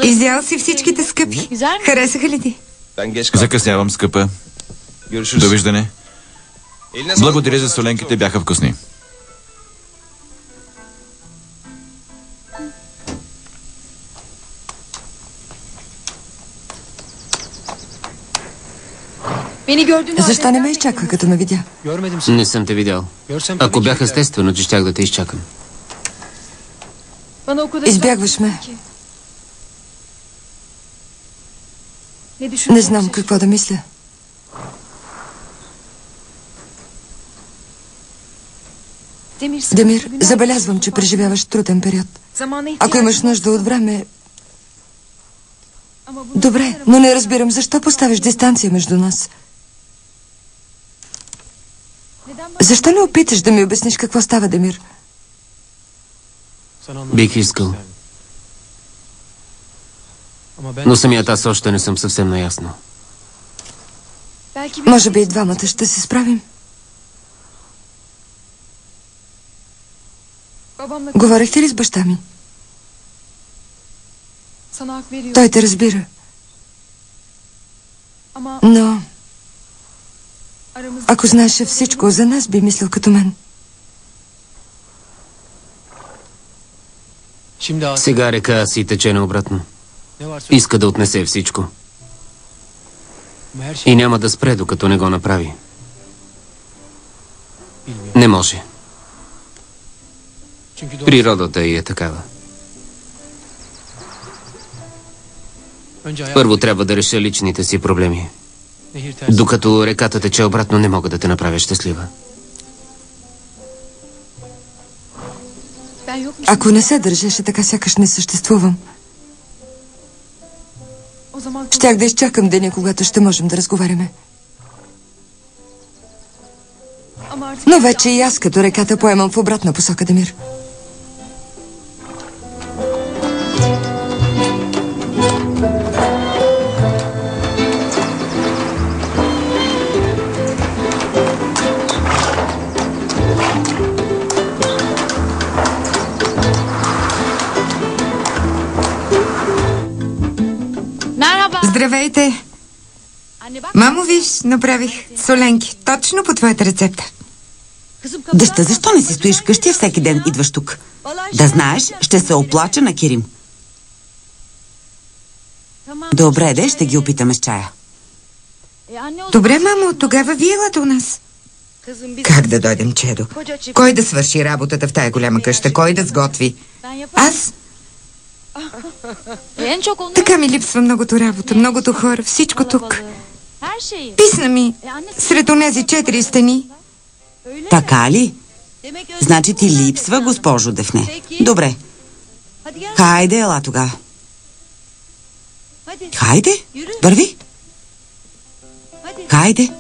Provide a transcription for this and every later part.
Изял си всичките скъпи. Харесаха ли ти? Закъснявам, скъпа. Довиждане. Благодаря за соленките, бяха вкусни. Защо не ме изчаква, като ме видя? Не съм те видял. Ако бях естествено, че щях да те изчакам. Избягваш ме. Не знам какво да мисля. Демир, забелязвам, че преживяваш труден период. Ако имаш нужда от време... Добре, но не разбирам защо поставиш дистанция между нас. Защо не опиташ да ми обясниш какво става, Демир? Бих искал. Но самият аз още не съм съвсем наясно. Може би и двамата ще се справим. Говорихте ли с баща ми? Той те разбира. Но... ако знаеше всичко за нас, би мислил като мен. Сега река си тече наобратно. Иска да отнесе всичко. И няма да спре, докато не го направи. Не може. Природата й е такава. Първо трябва да реша личните си проблеми. Докато реката тече обратно, не мога да те направя щастлива. Ако не се държеше така, сякаш не съществувам. Щях да изчакам деня, когато ще можем да разговаряме. Но вече и аз като реката поемам в обратна посока, Демир. Здравейте! Мамо, виж, направих соленки. Точно по твоята рецепта. Дъща, защо не си стоиш вкъщи, всеки ден идваш тук? Да знаеш, ще се оплача на Кирим. Добре, де, ще ги опитаме с чая. Добре, мамо, тогава вие елате у нас. Как да дойдем, чедо? Кой да свърши работата в тая голяма къща? Кой да сготви? Аз? Така ми липсва многото работа, многото хора, всичко тук. Писна ми сред онези 4 стени. Така ли? Значи ти липсва, госпожо Дефне. Добре. Хайде, ела тогава. Хайде, върви. Хайде.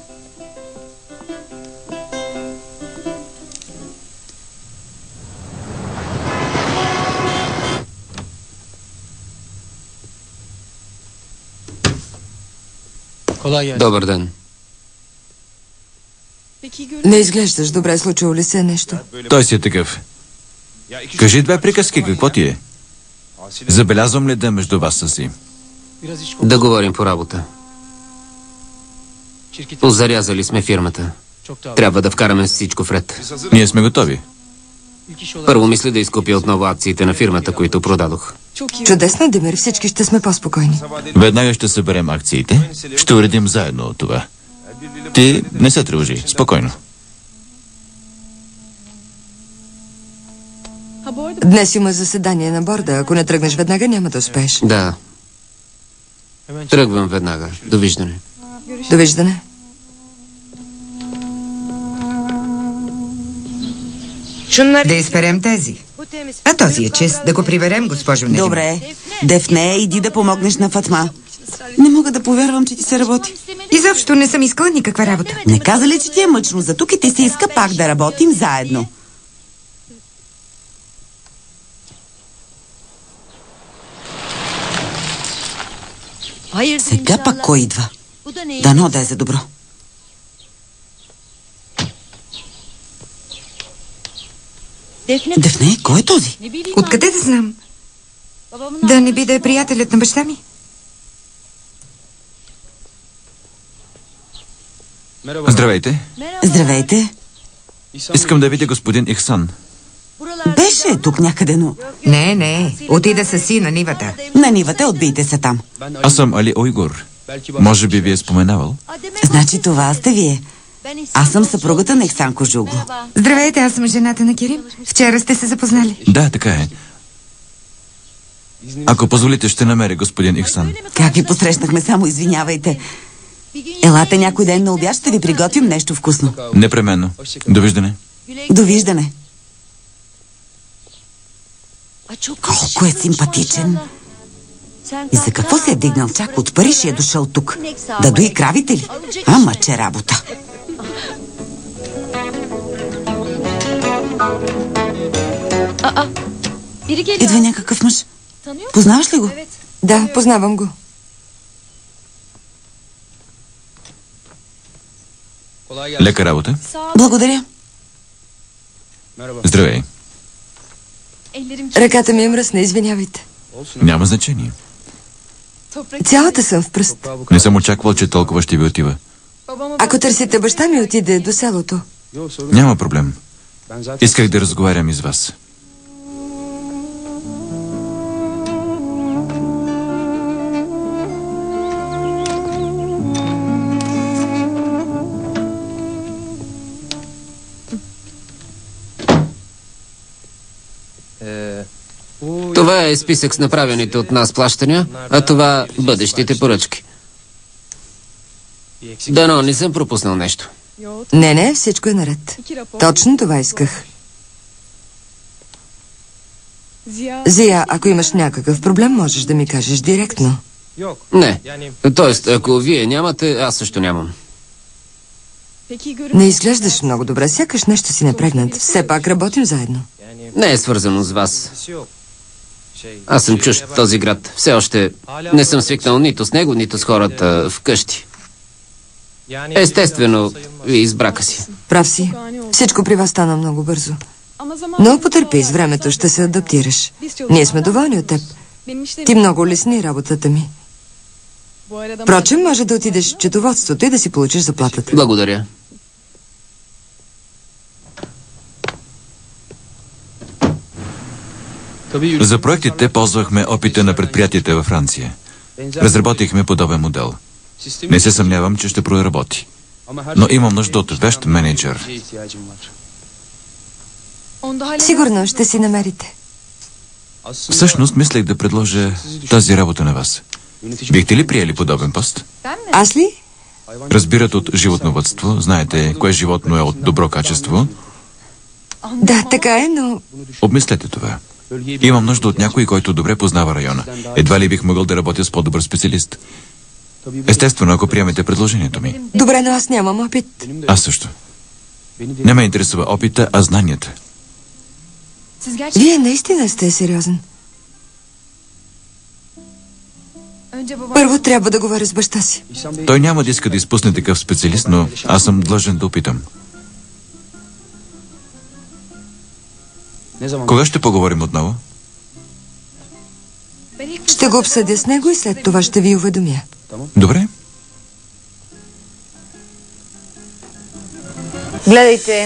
Добър ден. Не изглеждаш добре, случило ли се нещо? Той си е такъв. Кажи 2 приказки, какво ти е? Забелязвам ли да между вас са си? Да говорим по работа. Позарязали сме фирмата. Трябва да вкараме всичко в ред. Ние сме готови. Първо мисля да изкупя отново акциите на фирмата, които продадох. Чудесно, Демир, всички ще сме по-спокойни. Веднага ще съберем акциите. Ще уредим заедно това. Ти не се тревожи. Спокойно. Днес има заседание на борда. Ако не тръгнеш веднага, няма да успееш. Да. Тръгвам веднага. Довиждане. Довиждане. Да изперем тези. А този е чист. Да го приберем, госпожо Нерим. Добре. Дефне, иди да помогнеш на Фатма. Не мога да повярвам, че ти се работи. Изобщо не съм искала никаква работа. Не каза ли, че ти е мъчно за тук и ти се иска пак да работим заедно? Сега пак кой идва? Дано да е за добро. Дефне, кой е този? Откъде да знам? Да не би да е приятелят на баща ми? Здравейте. Здравейте. Искам да видя господин Ихсан. Беше тук някъде, но Не. Отида със си на нивата. на нивата отбийте се там. Аз съм Али Уйгур. Може би ви е споменавал? Значи това сте вие. Аз съм съпругата на Ихсан Кожуглу. Здравейте, аз съм жената на Керим. Вчера сте се запознали. Да, така е. Ако позволите, ще намеря господин Ихсан. Как ви посрещнахме, само извинявайте. Елате някой ден на обяд, ще ви приготвим нещо вкусно. Непременно. Довиждане. Довиждане. Колко е симпатичен. И за какво се е дигнал чак от Париж и е дошъл тук? Да дои кравите ли? Ама че работа. Идва някакъв мъж. Познаваш ли го? Да, познавам го. Лека работа. Благодаря. Здравей. Ръката ми е мръсна, извинявайте. Няма значение. Цялата съм в пръст. Не съм очаквал, че толкова ще ви отива. Ако търсите баща ми, отиде до селото. Няма проблем. Исках да разговарям и с вас. Това е списък с направените от нас плащания, а това бъдещите поръчки. Дано не съм пропуснал нещо. Не, всичко е наред. Точно това исках. Зия, ако имаш някакъв проблем, можеш да ми кажеш директно. Не. Тоест, ако вие нямате, аз също нямам. Не изглеждаш много добре, сякаш нещо си напрегнат. Все пак работим заедно. Не е свързано с вас. Аз съм чужд в този град. Все още не съм свикнал нито с него, нито с хората вкъщи. Естествено, и с брака си. Прав си. Всичко при вас стана много бързо. Но потърпи, с времето ще се адаптираш. Ние сме доволни от теб. Ти много улесни работата ми. Впрочем, може да отидеш в счетоводството и да си получиш заплатата. Благодаря. За проектите ползвахме опита на предприятията във Франция. Разработихме подобен модел. Не се съмнявам, че ще проработи. Но имам нужда от вещ менеджер. Сигурно ще си намерите. Всъщност, мислех да предложа тази работа на вас. Бихте ли приели подобен пост? Аз ли? Разбират от животновъдство. Знаете, кое животно е от добро качество. Да, така е, но... Обмислете това. Имам нужда от някой, който добре познава района. Едва ли бих могъл да работя с по-добър специалист. Естествено, ако приемете предложението ми. Добре, но аз нямам опит. Аз също. Не ме интересува опита, а знанията. Вие наистина сте сериозен. Първо трябва да говоря с баща си. Той няма да иска да изпусне такъв специалист, но аз съм длъжен да опитам. Кога ще поговорим отново? Ще го обсъдя с него и след това ще ви уведомя. Добре. Гледайте.